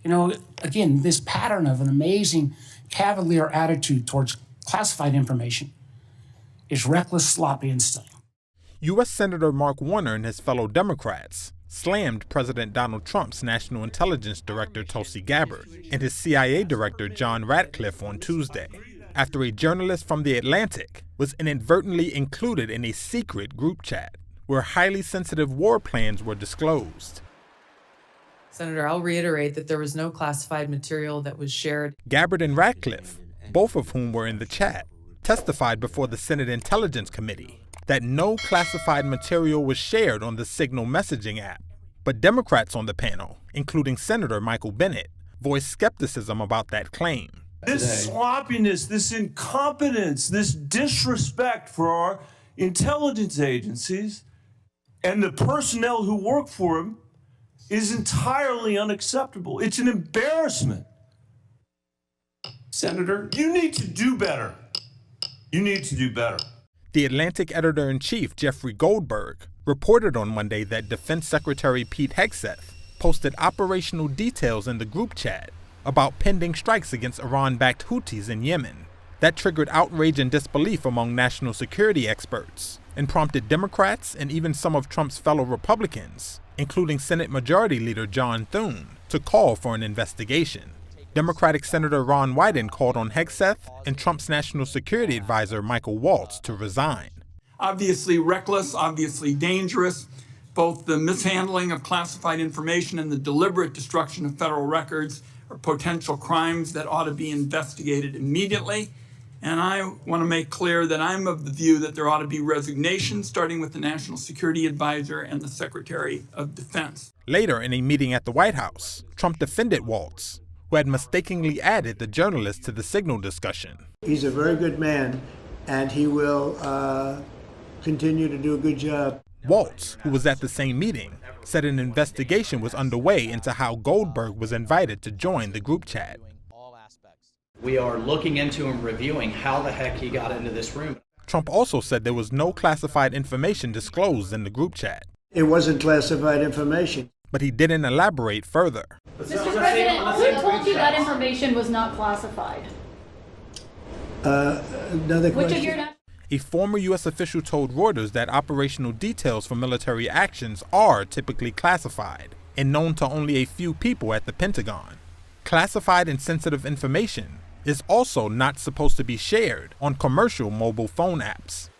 You know, again, this pattern of an amazing cavalier attitude towards classified information is reckless, sloppy, and silly. U.S. Senator Mark Warner and his fellow Democrats slammed President Donald Trump's National Intelligence Director Tulsi Gabbard and his CIA Director John Ratcliffe on Tuesday, after a journalist from The Atlantic was inadvertently included in a secret group chat where highly sensitive war plans were disclosed. Senator, I'll reiterate that there was no classified material that was shared. Gabbard and Ratcliffe, both of whom were in the chat, testified before the Senate Intelligence Committee that no classified material was shared on the Signal messaging app. But Democrats on the panel, including Senator Michael Bennet, voiced skepticism about that claim. This sloppiness, this incompetence, this disrespect for our intelligence agencies and the personnel who work for them is entirely unacceptable. It's an embarrassment. Senator, you need to do better. You need to do better. The Atlantic editor-in-chief, Jeffrey Goldberg, reported on Monday that Defense Secretary Pete Hegseth posted operational details in the group chat about pending strikes against Iran-backed Houthis in Yemen. That triggered outrage and disbelief among national security experts and prompted Democrats and even some of Trump's fellow Republicans, including Senate Majority Leader John Thune, to call for an investigation. Democratic Senator Ron Wyden called on Hegseth and Trump's national security advisor Michael Waltz to resign. Obviously reckless, obviously dangerous, both the mishandling of classified information and the deliberate destruction of federal records are potential crimes that ought to be investigated immediately. And I want to make clear that I'm of the view that there ought to be resignation, starting with the National Security Advisor and the Secretary of Defense. Later, in a meeting at the White House, Trump defended Waltz, who had mistakenly added the journalist to the Signal discussion. He's a very good man, and he will continue to do a good job. Waltz, who was at the same meeting, said an investigation was underway into how Goldberg was invited to join the group chat. We are looking into and reviewing how the heck he got into this room. Trump also said there was no classified information disclosed in the group chat. It wasn't classified information. But he didn't elaborate further. Mr. President, who told you that information was not classified? Another question. A former U.S. official told Reuters that operational details for military actions are typically classified and known to only a few people at the Pentagon. Classified and sensitive information is also not supposed to be shared on commercial mobile phone apps.